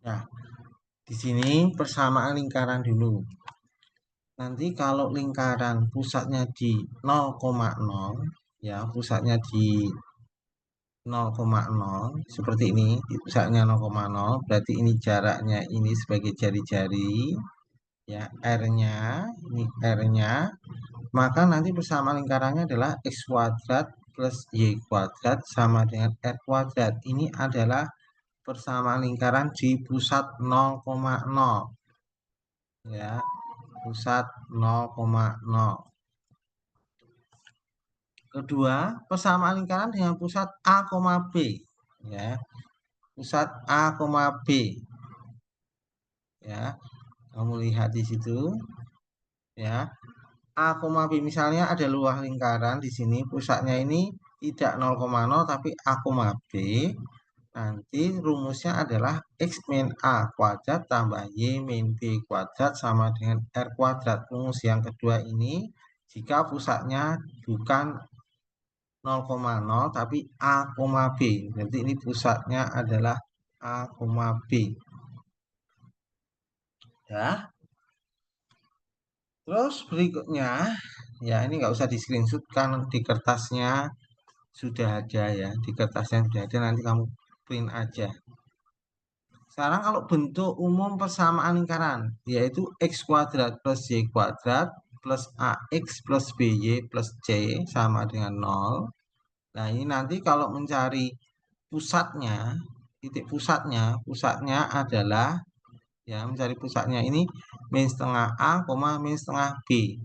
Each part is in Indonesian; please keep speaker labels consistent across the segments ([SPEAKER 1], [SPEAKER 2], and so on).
[SPEAKER 1] Nah, di sini persamaan lingkaran dulu. Nanti kalau lingkaran pusatnya di 0,0, ya pusatnya di 0,0 seperti ini, pusatnya 0,0, berarti ini jaraknya ini sebagai jari-jari, ya R-nya, ini R-nya, maka nanti persamaan lingkarannya adalah X kuadrat plus Y kuadrat sama dengan R kuadrat. Ini adalah persamaan lingkaran di pusat 0,0, ya pusat 0,0. Kedua, persamaan lingkaran dengan pusat A, B, ya pusat A, B, ya kamu lihat di situ, ya A, B misalnya ada luar lingkaran di sini pusatnya ini tidak 0,0 tapi A, B. Nanti rumusnya adalah X min A kuadrat tambah Y min B kuadrat sama dengan R kuadrat. Rumus yang kedua ini jika pusatnya bukan 0,0 tapi A, B. Berarti ini pusatnya adalah A, B. Ya. Terus berikutnya, ya ini nggak usah di screenshot kan di kertasnya sudah ada ya. Di kertasnya sudah ada, nanti kamu print aja. Sekarang kalau bentuk umum persamaan lingkaran, yaitu X kuadrat plus Y kuadrat plus AX plus BY plus C sama dengan 0. Nah ini nanti kalau mencari pusatnya, titik pusatnya adalah, ya mencari pusatnya ini min setengah A, min setengah B.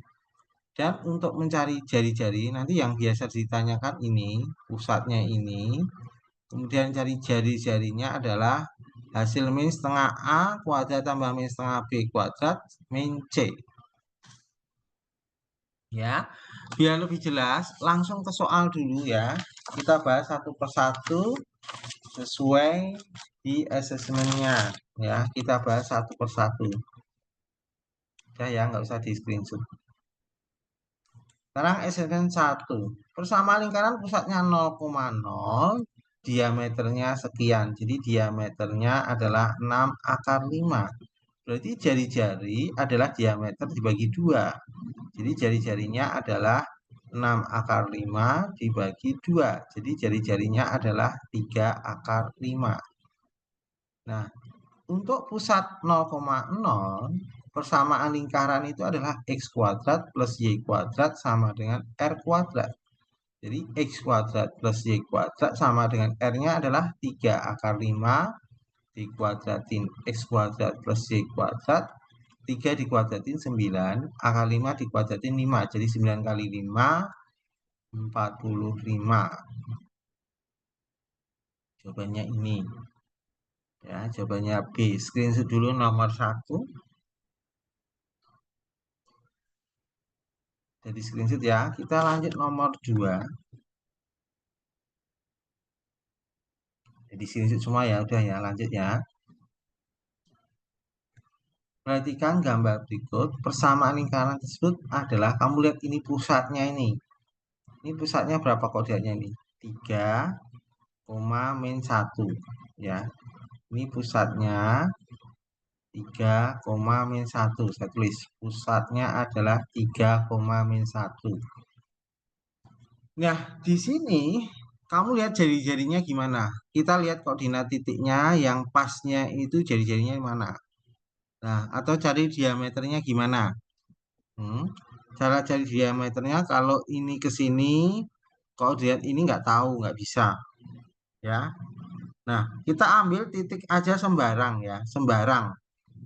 [SPEAKER 1] Dan untuk mencari jari-jari, nanti yang biasa ditanyakan ini, pusatnya ini, kemudian cari jari-jarinya adalah hasil min setengah A kuadrat tambah min setengah B kuadrat min C. Ya, biar lebih jelas, langsung ke soal dulu ya. Kita bahas satu persatu sesuai di asesmennya. Ya, kita bahas satu persatu. Ya, nggak usah di screenshot. Sekarang asesmen 1. Persamaan lingkaran pusatnya 0,0, diameternya sekian. Jadi diameternya adalah 6 akar 5. Berarti jari-jari adalah diameter dibagi 2. Jadi jari-jarinya adalah 6 akar 5 dibagi 2. Jadi jari-jarinya adalah 3 akar 5. Nah, untuk pusat 0,0, persamaan lingkaran itu adalah X kuadrat plus Y kuadrat sama dengan R kuadrat. Jadi X kuadrat plus Y kuadrat sama dengan R-nya adalah 3 akar 5 dikuadratin X kuadrat plus Y kuadrat. 3 dikuadratin 9, akar 5 dikuadratin 5. Jadi 9 kali 5, 45. Jawabannya ini. Ya, jawabannya B. Screenshot dulu nomor 1. Jadi screenshot ya. Kita lanjut nomor 2. Jadi screenshot semua ya. Udah ya, lanjut ya. Perhatikan gambar berikut. Persamaan lingkaran tersebut adalah, kamu lihat ini pusatnya ini. Ini pusatnya berapa koordinatnya ini? 3, min 1. Ya. Ini pusatnya 3, min 1. Saya tulis pusatnya adalah 3, min 1. Nah, di sini kamu lihat jari-jarinya gimana? Kita lihat koordinat titiknya yang pasnya itu jari-jarinya mana? Nah, atau cari diameternya gimana? Cara cari diameternya kalau ini ke sini, koordinat ini nggak tahu, nggak bisa. Ya. Nah, kita ambil titik aja sembarang ya, sembarang.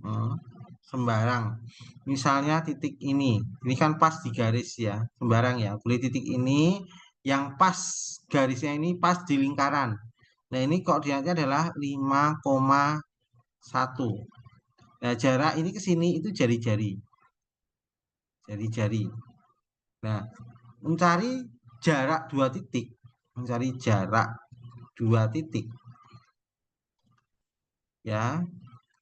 [SPEAKER 1] Hmm, sembarang. Misalnya titik ini kan pas di garis ya, sembarang ya. Boleh titik ini yang pas garisnya ini pas di lingkaran. Nah, ini koordinatnya adalah 5,1. Nah, jarak ini ke sini itu jari-jari. Jari-jari. Nah, mencari jarak dua titik, mencari jarak dua titik. Ya,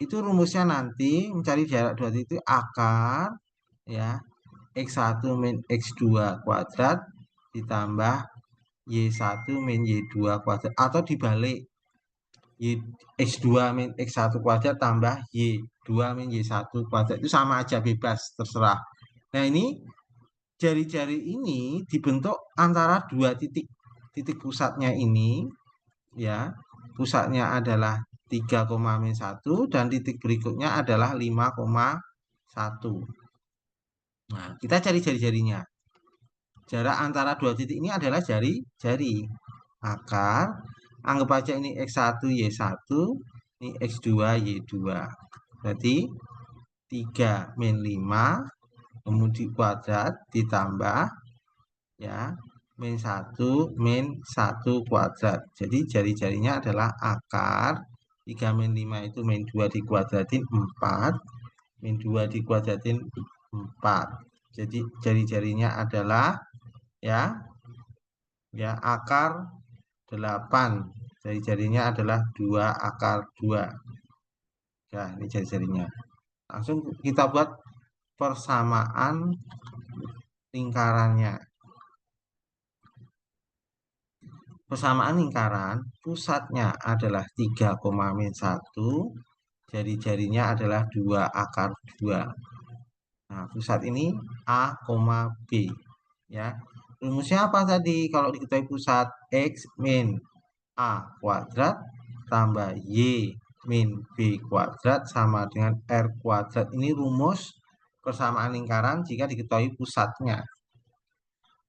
[SPEAKER 1] itu rumusnya nanti mencari jarak dua titik akar ya X1 min X2 kuadrat ditambah Y1 min Y2 kuadrat, atau dibalik. X2 min X1 kuadrat tambah Y2 min Y1 kuadrat. Itu sama aja, bebas, terserah. Nah, ini jari-jari ini dibentuk antara dua titik. Titik pusatnya ini, ya, pusatnya adalah 3,-1 dan titik berikutnya adalah 5,1. Nah, kita cari jari-jarinya. Jarak antara dua titik ini adalah jari-jari. Akar, anggap aja ini X1, Y1, ini X2, Y2. Berarti 3 min 5, kemudian kuadrat ditambah, ya, min 1 min 1 kuadrat. Jadi jari-jarinya adalah akar 3 min 5 itu min 2 dikuadratin 4, min 2 dikuadratin 4. Jadi jari-jarinya adalah, ya, akar 8. Jari-jarinya adalah 2 akar 2. Ya, ini jari-jarinya. Langsung kita buat persamaan lingkarannya. Persamaan lingkaran, pusatnya adalah 3,-1, jari-jarinya adalah 2 akar 2. Nah, pusat ini A, B. Ya. Rumusnya apa tadi? Kalau diketahui pusat, X min A kuadrat tambah Y min B kuadrat sama dengan R kuadrat. Ini rumus persamaan lingkaran jika diketahui pusatnya.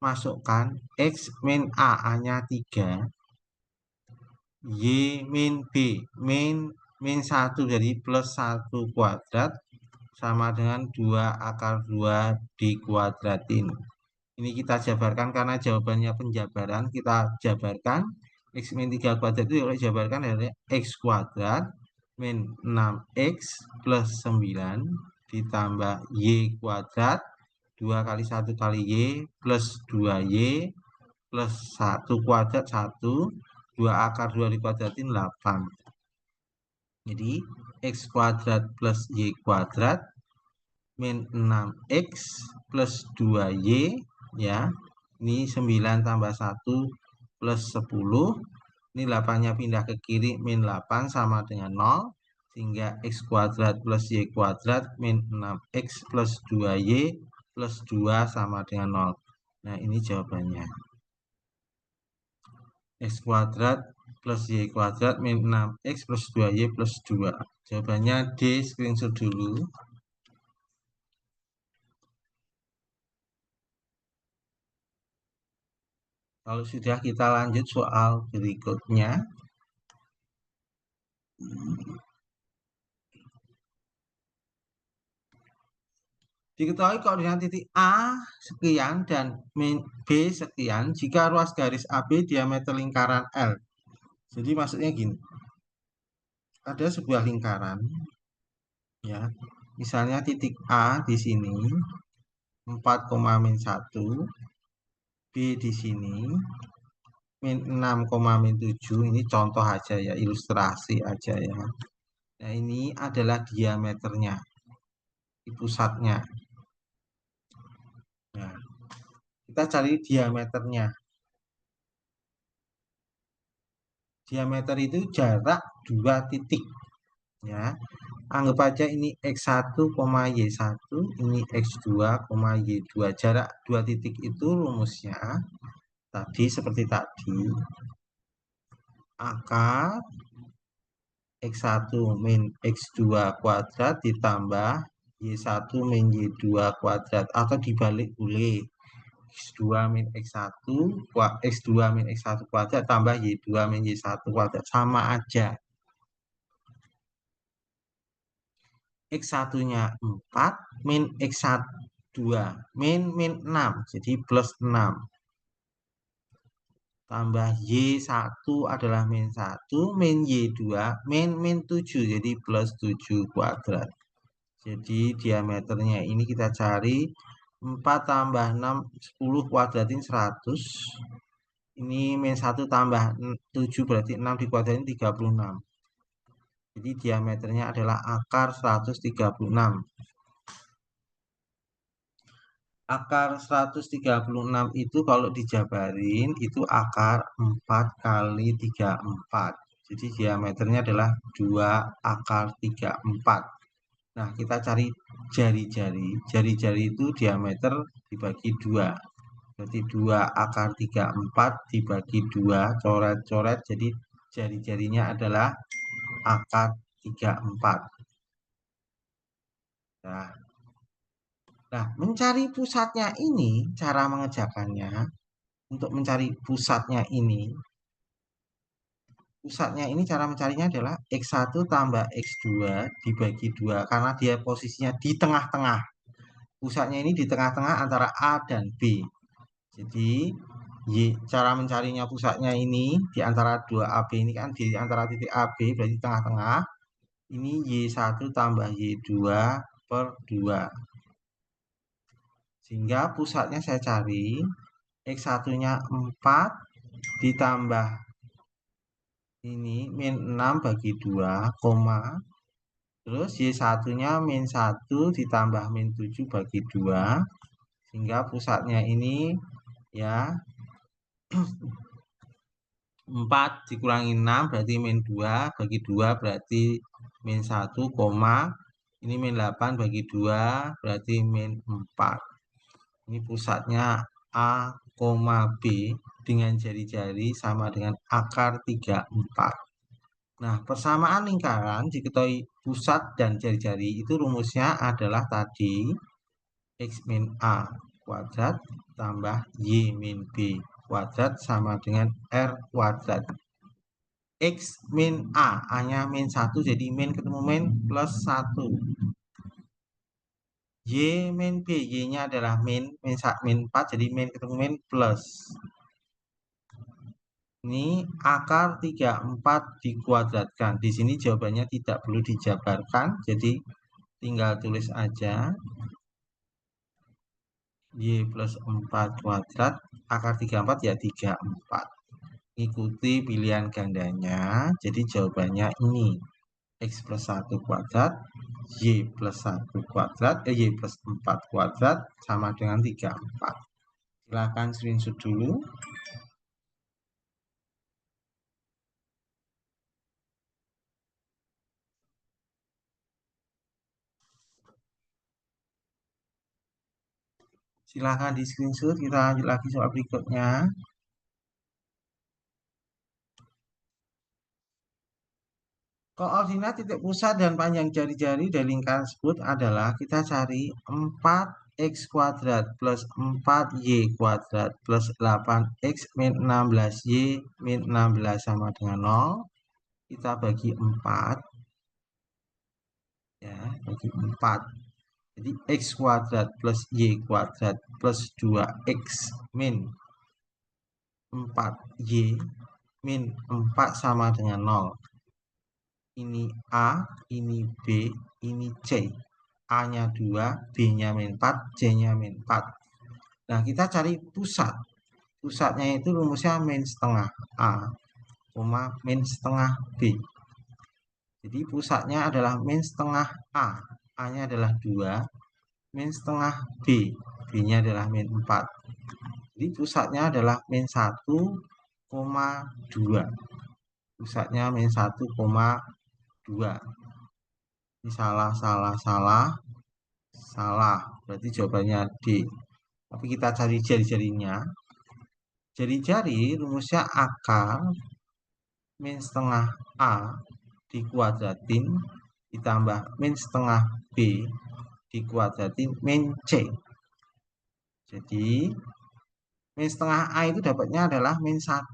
[SPEAKER 1] Masukkan X min A, A-nya 3, Y min B, min 1, jadi plus 1 kuadrat sama dengan 2 akar 2 dikuadratin. Ini kita jabarkan karena jawabannya penjabaran, kita jabarkan. X min 3 kuadrat itu kalau jabarkan adalah X kuadrat min 6X plus 9 ditambah Y kuadrat 2 kali 1 kali Y plus 2Y plus 1 kuadrat 1, 2 akar 2 dikuadratin 8. Jadi X kuadrat plus Y kuadrat min 6X plus 2Y, ya. Ini 9 tambah 1 plus 10. Ini 8-nya pindah ke kiri, min 8 sama dengan 0. Sehingga X kuadrat plus Y kuadrat min 6X plus 2Y plus 2 sama dengan 0. Nah, ini jawabannya. X kuadrat plus Y kuadrat min 6X plus 2Y plus 2. Jawabannya D, screenshot dulu. Kalau sudah, kita lanjut soal berikutnya. Diketahui koordinat titik A sekian dan B sekian jika ruas garis AB diameter lingkaran L. Jadi maksudnya gini, ada sebuah lingkaran, ya. Misalnya titik A di sini 4,-1, B di sini min 6,-7. Ini contoh aja ya, ilustrasi aja ya. Nah, ini adalah diameternya di pusatnya. Nah, kita cari diameternya. Diameter itu jarak dua titik, ya. Anggap aja ini X1, Y1, ini X2, Y2. Jarak dua titik itu rumusnya tadi seperti tadi. Akar X1 min X2 kuadrat ditambah Y1 min Y2 kuadrat, atau dibalik boleh. X2 min X1, X2 min X1 kuadrat tambah Y2 min Y1 kuadrat, sama aja. X1-nya 4 min X2 min 6, jadi plus 6. Tambah Y1 adalah min 1, min Y2 min 7, jadi plus 7 kuadrat. Jadi diameternya ini kita cari 4 tambah 6, 10 kuadratin 100. Ini min 1 tambah 7 berarti 6 dikuadratin 36. Jadi diameternya adalah akar 136. Akar 136 itu kalau dijabarin itu akar 4 kali 34. Jadi diameternya adalah 2 akar 34. Nah, kita cari jari-jari. Jari-jari itu diameter dibagi 2. Berarti 2 akar 34 dibagi 2, coret-coret. Jadi jari-jarinya adalah akar 34. Nah, mencari pusatnya ini, cara mengerjakannya, untuk mencari pusatnya ini cara mencarinya adalah X1 tambah X2 dibagi 2, karena dia posisinya di tengah-tengah. Pusatnya ini di tengah-tengah antara A dan B. Jadi, cara mencarinya pusatnya ini di antara 2 AB ini kan di antara titik AB, berarti tengah-tengah. Ini Y1 tambah Y2 per 2. Sehingga pusatnya saya cari, X1-nya 4 ditambah ini min 6 bagi 2, koma. Terus Y1-nya min 1 ditambah min 7 bagi 2. Sehingga pusatnya ini ya 4 dikurangi 6 berarti min 2, bagi 2 berarti min 1, koma. Ini min 8 bagi 2 berarti min 4. Ini pusatnya A, B dengan jari-jari sama dengan akar 34. Nah, persamaan lingkaran diketahui pusat dan jari-jari itu rumusnya adalah tadi X min A kuadrat tambah Y min B kuadrat sama dengan R kuadrat. X min A, A-nya min 1, jadi min ketemu min plus 1. Y min B, Y-nya adalah min 4, jadi min ketemu min plus. Ini akar 34 dikuadratkan. Di sini jawabannya tidak perlu dijabarkan, jadi tinggal tulis aja. Y plus 4 kuadrat, akar 34 ya 34. Ikuti pilihan gandanya, jadi jawabannya ini. X plus 1 kuadrat, Y plus 1 kuadrat, Y plus 4 kuadrat, sama dengan 34. Silakan screenshot dulu. Silakan di screenshot, kita lanjut lagi soal berikutnya. Koordinat titik pusat dan panjang jari-jari dari lingkaran tersebut adalah kita cari 4x kuadrat plus 4y kuadrat plus 8x min 16y min 16 sama dengan 0. Kita bagi 4. Ya, bagi 4. Jadi x kuadrat plus y kuadrat plus 2x min 4y min 4 sama dengan 0. Ini A, ini B, ini C. A-nya 2, B-nya min 4, C-nya min 4. Nah, kita cari pusat. Pusatnya itu rumusnya min setengah A, min setengah B. Jadi pusatnya adalah min setengah A. A-nya adalah 2, min setengah B. B-nya adalah min 4. Jadi pusatnya adalah min 1, 2. Pusatnya min 1, 2. Ini salah. Berarti jawabannya D. Tapi kita cari jari-jarinya. Jari-jari rumusnya akar min setengah A dikuadratin ditambah min setengah B dikuadratin min C. Jadi min setengah A itu dapatnya adalah min 1.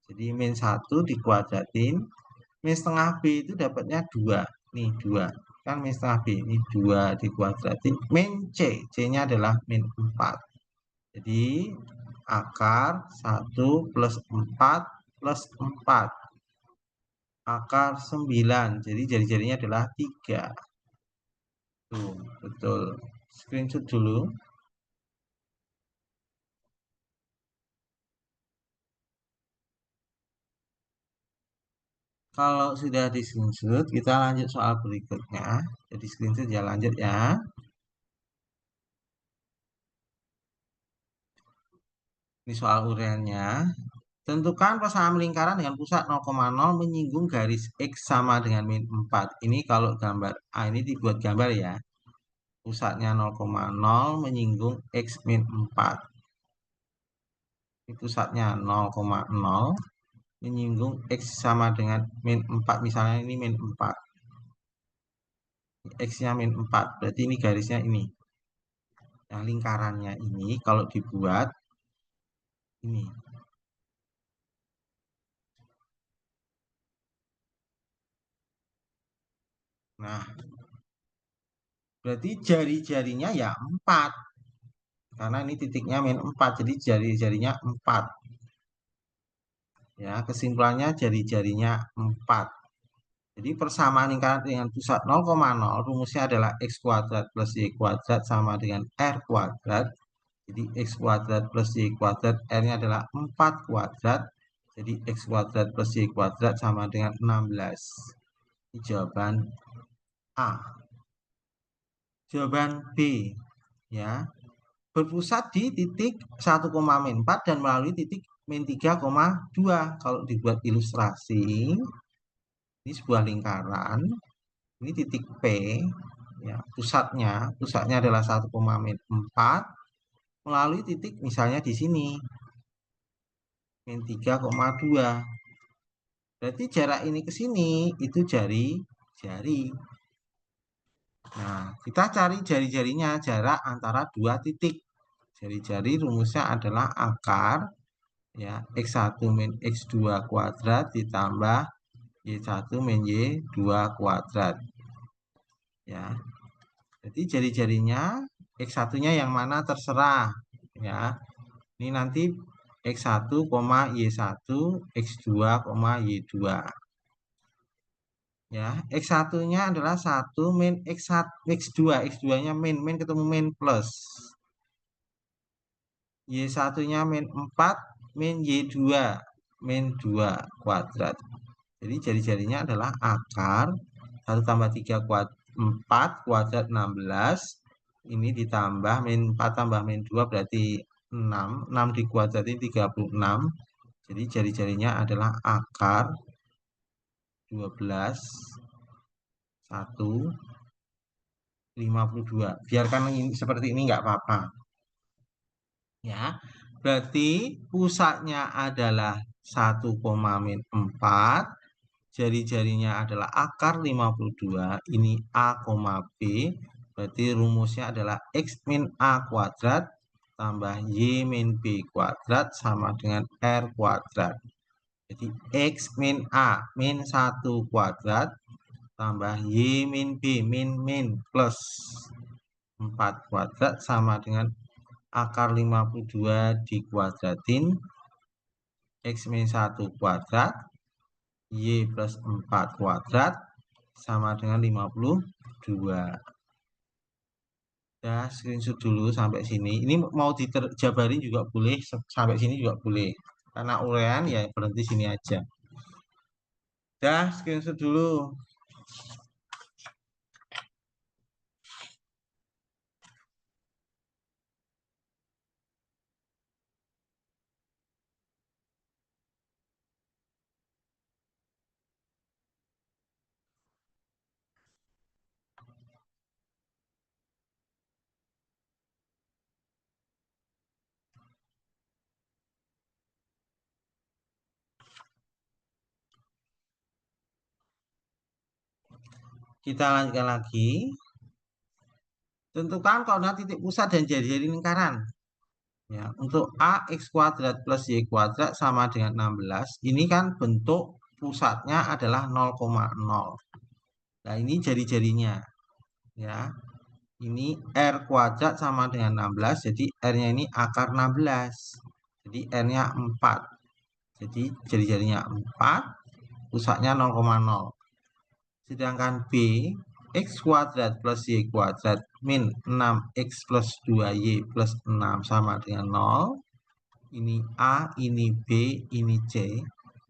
[SPEAKER 1] Jadi min 1 dikuadratin. Min setengah B itu dapatnya 2. Nih 2. Kan min setengah B. Ini 2 dikuadratin. Min C. C-nya adalah min 4. Jadi akar 1 plus 4 plus 4. Akar 9. Jadi jari-jarinya adalah 3. Tuh, betul. Screenshot dulu. Kalau sudah di screenshot, kita lanjut soal berikutnya. Jadi screenshot ya, lanjut ya. Ini soal uraiannya. Tentukan persamaan lingkaran dengan pusat 0,0 menyinggung garis X sama dengan min 4. Ini kalau gambar ini dibuat gambar ya. Pusatnya 0,0 menyinggung X min 4. Ini pusatnya 0,0 menyinggung X sama dengan min 4. Misalnya ini min 4. X-nya min 4. Berarti ini garisnya ini. Nah, lingkarannya ini kalau dibuat ini. Nah, berarti jari-jarinya ya 4. Karena ini titiknya min 4. Jadi jari-jarinya 4. Ya, kesimpulannya jari-jarinya 4. Jadi persamaan lingkaran dengan pusat 0,0 rumusnya adalah x kuadrat plus y kuadrat sama dengan r kuadrat. Jadi x kuadrat plus y kuadrat, r-nya adalah 4 kuadrat. Jadi x kuadrat plus y kuadrat sama dengan 16. Ini jawaban A. Jawaban B, ya, berpusat di titik 1,4 dan melalui titik min 3,2. Kalau dibuat ilustrasi, ini sebuah lingkaran, ini titik P, ya, pusatnya adalah 1,4 melalui titik misalnya di sini min 3,2. Berarti jarak ini ke sini itu jari. Nah, kita cari jari-jarinya, jarak antara dua titik. Jari-jari rumusnya adalah akar ya x1 min x2 kuadrat ditambah y1 min y2 kuadrat. Ya. Jadi jari-jarinya x1-nya yang mana terserah ya. Ini nanti x1, y1, x2, y2. Ya, x1-nya adalah 1 min x1, x2-nya min ketemu min plus. Y1-nya min 4 min y2 min 2 kuadrat. Jadi jari-jarinya adalah akar 1 tambah 3 kuadrat 4 kuadrat 16. Ini ditambah min 4 tambah min 2 berarti 6. 6 dikuadratin 36. Jadi jari-jarinya adalah akar 12 1 52. Biarkan ini seperti ini nggak apa-apa. Ya, berarti pusatnya adalah 1,4. Jari-jarinya adalah akar 52. Ini A, B. Berarti rumusnya adalah X min A kuadrat tambah Y min B kuadrat sama dengan R kuadrat. Jadi X min A min 1 kuadrat tambah Y min B min plus 4 kuadrat sama dengan akar 52 dikuadratin X min 1 kuadrat Y plus 4 kuadrat sama dengan 52. Ya, screenshot dulu sampai sini. Ini mau dijabarin juga boleh, sampai sini juga boleh. Karena urean ya berhenti sini aja. Dah, screenshot dulu. Kita lanjutkan lagi. Tentukan koordinat titik pusat dan jari-jari lingkaran. Ya, untuk A x kuadrat plus y kuadrat sama dengan 16. Ini kan bentuk pusatnya adalah 0,0. Nah, ini jari-jarinya. Ya, ini R kuadrat sama dengan 16. Jadi R-nya ini akar 16. Jadi R-nya 4. Jadi jari-jarinya 4. Pusatnya 0,0. Sedangkan B x kuadrat plus y kuadrat min 6x plus 2y plus 6 sama dengan 0. Ini A, ini B, ini C.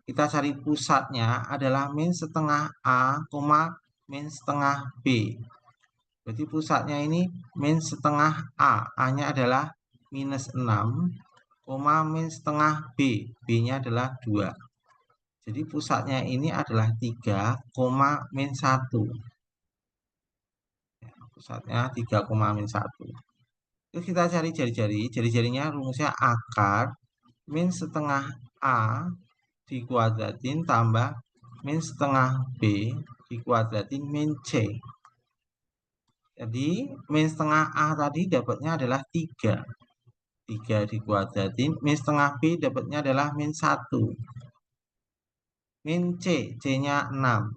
[SPEAKER 1] Kita cari pusatnya adalah min setengah A, min setengah B. Berarti pusatnya ini min setengah A. A-nya adalah minus 6, koma min setengah B. B-nya adalah 2. Jadi pusatnya ini adalah 3, min 1. Pusatnya 3, min 1. Terus kita cari jari-jari. Jari-jarinya rumusnya akar min setengah A dikuadratin tambah min setengah B dikuadratin min C. Jadi min setengah A tadi dapatnya adalah 3. 3 dikuadratin, min setengah B dapatnya adalah min 1. Min C, C-nya 6.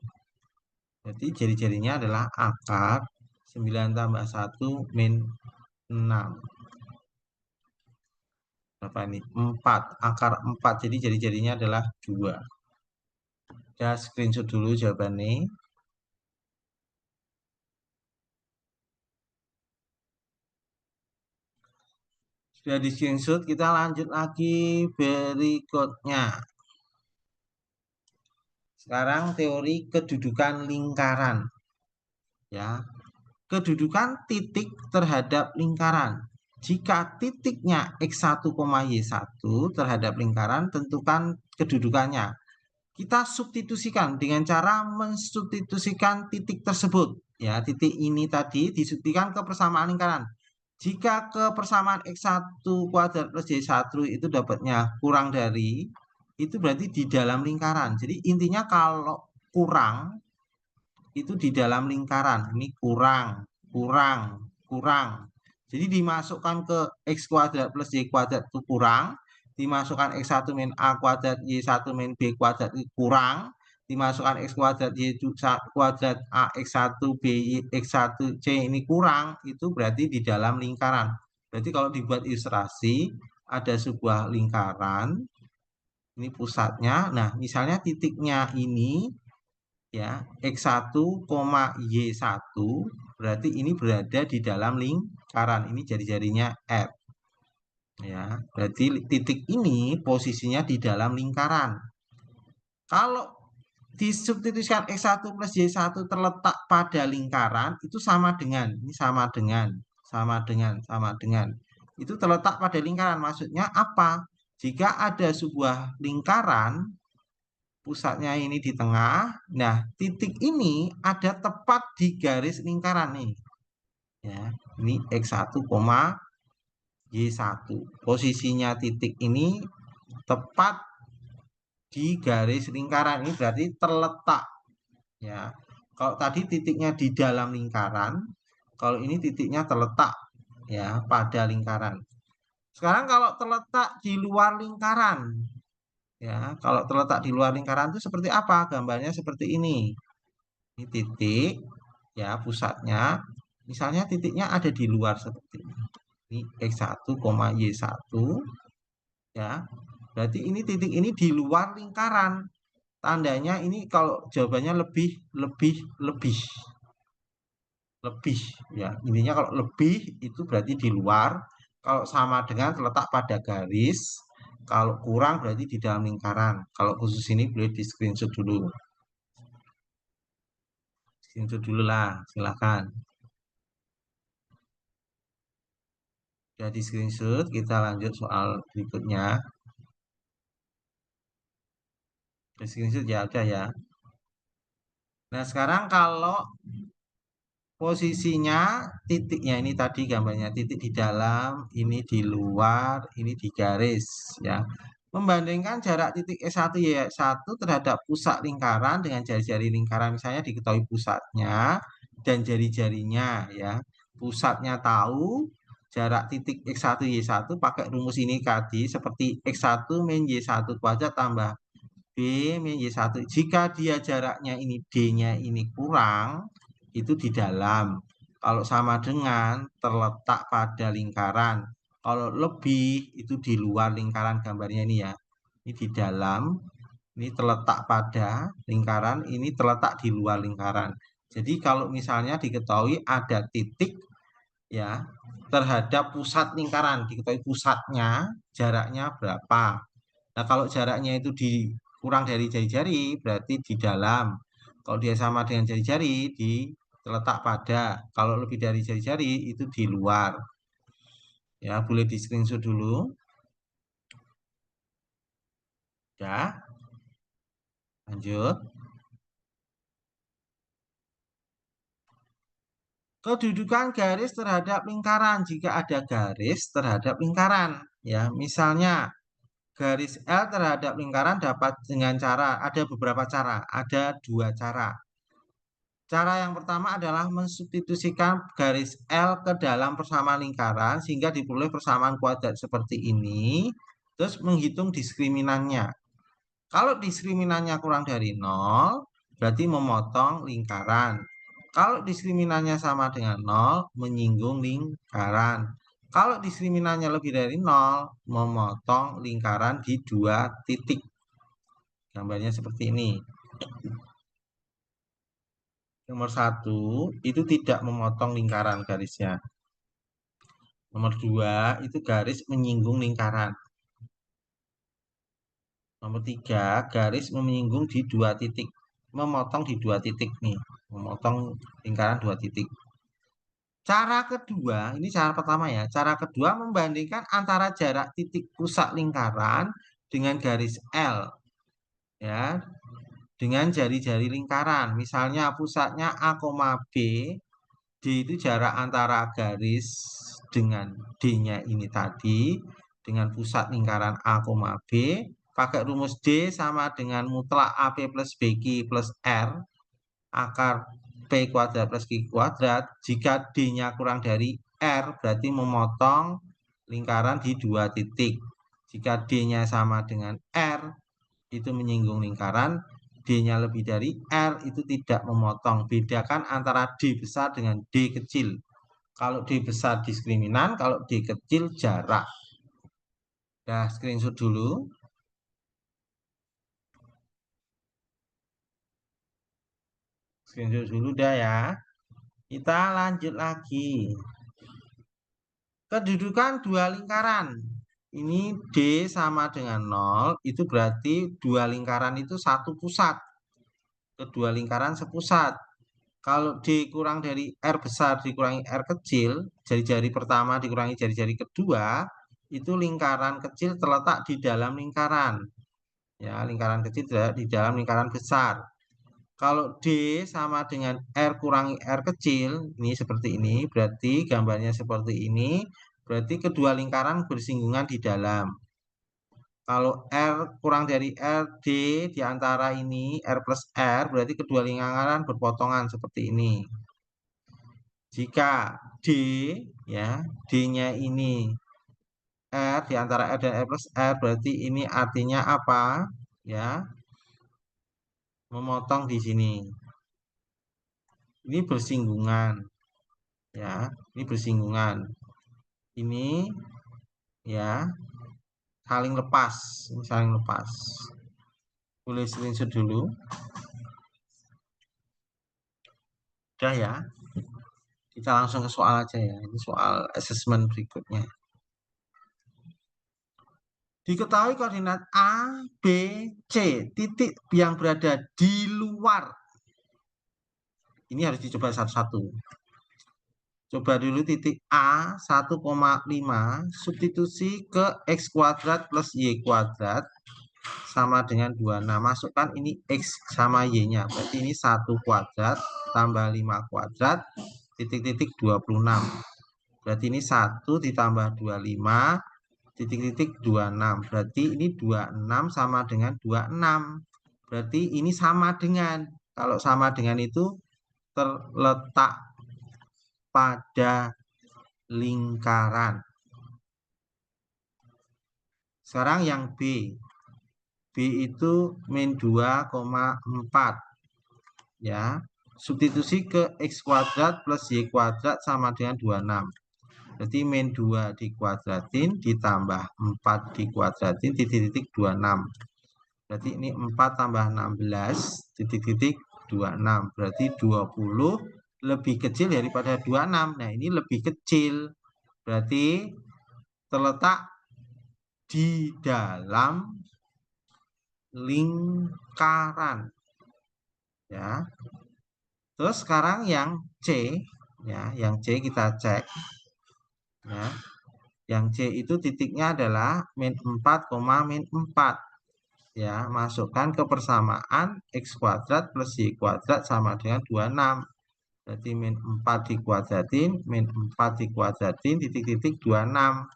[SPEAKER 1] Jadi jari-jarinya adalah akar 9 tambah 1 min 6. Berapa ini? 4. Akar 4. Jadi jari-jarinya adalah 2. Ya, screenshot dulu jawabannya. Sudah di screenshot, kita lanjut lagi berikutnya. Sekarang teori kedudukan lingkaran. Ya, kedudukan titik terhadap lingkaran. Jika titiknya X1, Y1 terhadap lingkaran, tentukan kedudukannya. Kita substitusikan dengan cara mensubstitusikan titik tersebut. Ya, titik ini tadi disubstitusikan ke persamaan lingkaran. Jika ke persamaan X1 kuadrat plus Y1 itu dapatnya kurang dari, itu berarti di dalam lingkaran. Jadi intinya kalau kurang, itu di dalam lingkaran. Ini kurang, kurang, kurang. Jadi dimasukkan ke X kuadrat plus Y kuadrat itu kurang. Dimasukkan X1 min A kuadrat Y1 min B kuadrat itu kurang. Dimasukkan X kuadrat Y kuadrat A X1 B X1 C ini kurang. Itu berarti di dalam lingkaran. Berarti kalau dibuat ilustrasi, ada sebuah lingkaran. Ini pusatnya. Nah, misalnya titiknya ini ya X1, Y1 berarti ini berada di dalam lingkaran. Ini jari-jarinya F. Ya, berarti titik ini posisinya di dalam lingkaran. Kalau disubstitusikan X1 plus Y1 terletak pada lingkaran, itu sama dengan, ini sama dengan, sama dengan, sama dengan. Itu terletak pada lingkaran, maksudnya apa? Jika ada sebuah lingkaran, pusatnya ini di tengah. Nah, titik ini ada tepat di garis lingkaran nih. Ya, ini X1, Y1. Posisinya titik ini tepat di garis lingkaran. Ini berarti terletak. Ya, kalau tadi titiknya di dalam lingkaran, kalau ini titiknya terletak ya pada lingkaran. Sekarang kalau terletak di luar lingkaran, ya, kalau terletak di luar lingkaran itu seperti apa? Gambarnya seperti ini. Ini titik, ya pusatnya. Misalnya titiknya ada di luar seperti ini. Ini X1, Y1, ya. Berarti ini titik ini di luar lingkaran. Tandanya ini kalau jawabannya lebih, lebih, lebih. Lebih, ya. Intinya kalau lebih itu berarti di luar. Kalau sama dengan terletak pada garis. Kalau kurang berarti di dalam lingkaran. Kalau khusus ini boleh di screenshot dulu. Screenshot dulu lah, silakan. Jadi screenshot, kita lanjut soal berikutnya. Di screenshot ya udah ya. Nah, sekarang kalau posisinya titiknya ini tadi gambarnya titik di dalam, ini di luar, ini di garis ya. Membandingkan jarak titik S1 Y1 terhadap pusat lingkaran dengan jari-jari lingkaran, misalnya diketahui pusatnya dan jari-jarinya ya. Pusatnya tahu, jarak titik X1 Y1 pakai rumus ini tadi seperti X1 min Y1 kuadrat tambah B min Y1. Jika dia jaraknya ini D-nya ini kurang, itu di dalam. Kalau sama dengan terletak pada lingkaran. Kalau lebih itu di luar lingkaran, gambarnya ini ya. Ini di dalam, ini terletak pada lingkaran, ini terletak di luar lingkaran. Jadi kalau misalnya diketahui ada titik ya terhadap pusat lingkaran, diketahui pusatnya jaraknya berapa. Nah, kalau jaraknya itu kurang dari jari-jari, berarti di dalam. Kalau dia sama dengan jari-jari, terletak pada. Kalau lebih dari jari-jari, itu di luar. Ya, boleh di screenshot dulu. Ya, lanjut. Kedudukan garis terhadap lingkaran. Jika ada garis terhadap lingkaran, ya, misalnya garis L terhadap lingkaran dapat dengan cara, ada beberapa cara, ada dua cara. Cara yang pertama adalah mensubstitusikan garis L ke dalam persamaan lingkaran sehingga diperoleh persamaan kuadrat seperti ini, terus menghitung diskriminannya. Kalau diskriminannya kurang dari 0, berarti memotong lingkaran. Kalau diskriminannya sama dengan 0, menyinggung lingkaran. Kalau diskriminannya lebih dari 0, memotong lingkaran di dua titik. Gambarnya seperti ini. Nomor 1 itu tidak memotong lingkaran garisnya. Nomor 2 itu garis menyinggung lingkaran. Nomor 3 garis menyinggung di dua titik. Memotong di dua titik nih. Memotong lingkaran dua titik. Cara kedua, ini cara pertama ya. Cara kedua membandingkan antara jarak titik pusat lingkaran dengan garis L. Ya, dengan jari-jari lingkaran. Misalnya pusatnya A, B. D itu jarak antara garis dengan D-nya ini tadi dengan pusat lingkaran A, B. Pakai rumus D sama dengan mutlak AP plus BQ plus R akar P kuadrat plus Q kuadrat. Jika D-nya kurang dari R berarti memotong lingkaran di dua titik. Jika D-nya sama dengan R itu menyinggung lingkaran, D-nya lebih dari R itu tidak memotong. Bedakan antara D besar dengan D kecil. Kalau D besar diskriminan, kalau D kecil jarak. Nah, screenshot dulu. Screenshot dulu dah ya. Kita lanjut lagi. Kedudukan dua lingkaran. Ini D sama dengan 0, itu berarti dua lingkaran itu satu pusat. Kedua lingkaran sepusat. Kalau D kurang dari R besar dikurangi R kecil, jari-jari pertama dikurangi jari-jari kedua, itu lingkaran kecil terletak di dalam lingkaran. Ya, lingkaran kecil terletak di dalam lingkaran besar. Kalau D sama dengan R kurangi R kecil, ini seperti ini, berarti gambarnya seperti ini, berarti kedua lingkaran bersinggungan di dalam. Kalau R kurang dari R, D di antara ini, R plus R, berarti kedua lingkaran berpotongan seperti ini. Jika D, ya, D-nya ini R di antara R dan R plus R, berarti ini artinya apa? Ya, memotong di sini. Ini bersinggungan. Ya, ini bersinggungan. Ini ya saling lepas, ini saling lepas. Boleh screenshot dulu. Udah ya. Kita langsung ke soal aja ya. Ini soal assessment berikutnya. Diketahui koordinat A, B, C, titik yang berada di luar. Ini harus dicoba satu-satu. Coba dulu titik A 1,5 substitusi ke X kuadrat plus Y kuadrat sama dengan 26. Masukkan ini X sama Y-nya. Berarti ini 1 kuadrat tambah 5 kuadrat titik-titik 26. Berarti ini 1 ditambah 25 titik-titik 26. Berarti ini 26 sama dengan 26. Berarti ini sama dengan, kalau sama dengan itu terletak pada lingkaran. Sekarang yang B. B itu min 2,4. Ya. Substitusi ke X kuadrat plus Y kuadrat sama dengan 26. Berarti min 2 dikuadratin ditambah 4 dikuadratin titik-titik 26. Berarti ini 4 tambah 16 titik-titik 26. Berarti 20 lebih kecil daripada 26. Nah, ini lebih kecil. Berarti terletak di dalam lingkaran. Ya. Terus sekarang yang C, ya, yang C kita cek. Ya. Yang C itu titiknya adalah min 4, min 4. Ya, masukkan ke persamaan x kuadrat plus y kuadrat sama dengan 26. Berarti min 4 dikuadratin, min 4 dikuadratin, titik-titik 26.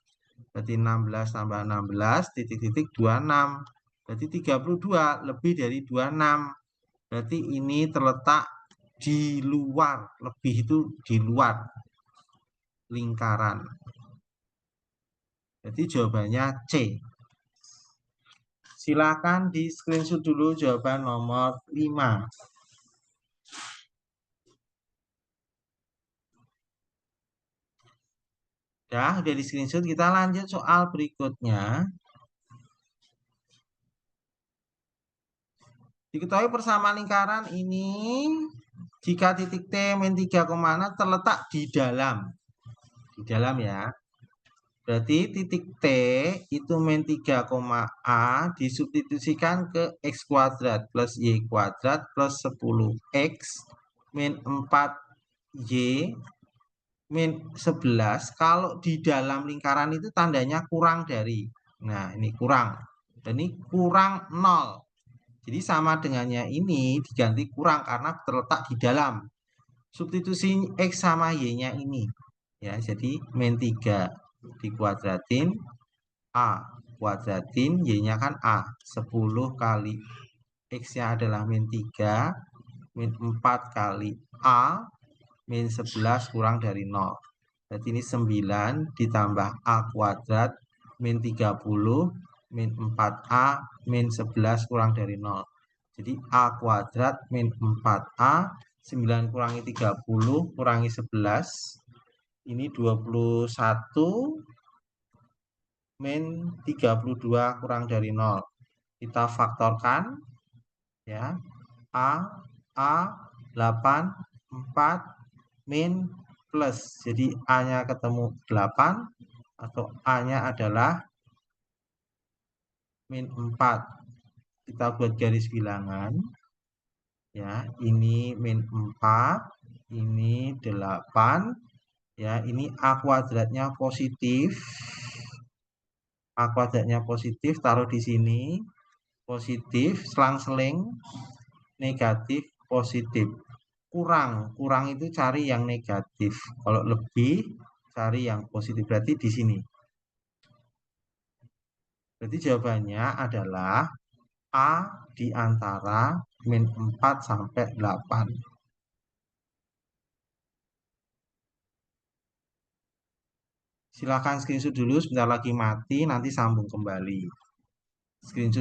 [SPEAKER 1] Berarti 16 tambah 16, titik-titik 26. Berarti 32 lebih dari 26. Berarti ini terletak di luar, lebih itu di luar lingkaran. Jadi jawabannya C. Silakan di screenshot dulu jawaban nomor 5. Udah di screenshot, kita lanjut soal berikutnya. Diketahui persamaan lingkaran ini jika titik T min 3, terletak di dalam. Di dalam ya. Berarti titik T itu min 3, A disubstitusikan ke x kuadrat plus y kuadrat plus 10x min 4y min 11. Kalau di dalam lingkaran itu tandanya kurang dari. Nah, ini kurang. Dan ini kurang 0. Jadi sama dengannya ini diganti kurang karena terletak di dalam. Substitusi x sama y-nya ini. Ya, jadi min 3 dikuadratin, A kuadratin, y-nya kan A. 10 kali x-nya adalah min 3, min 4 kali A, min 11 kurang dari 0. Berarti ini 9 ditambah A kuadrat, min 30, min 4A, min 11 kurang dari 0. Jadi A kuadrat min 4A, 9 kurangi 30 kurangi 11, ini 21 min 32 kurang dari 0. Kita faktorkan ya. A 8, 4 min plus. Jadi A-nya ketemu 8 atau A-nya adalah min 4. Kita buat garis bilangan. Ya, ini min 4, ini 8. Ya, ini A kuadratnya positif. A kuadratnya positif, taruh di sini. Positif, selang-seling, negatif, positif. Kurang itu cari yang negatif. Kalau lebih, cari yang positif. Berarti di sini. Berarti jawabannya adalah A di antara min 4 sampai 8. Silakan screenshot dulu, sebentar lagi mati, nanti sambung kembali. Screenshot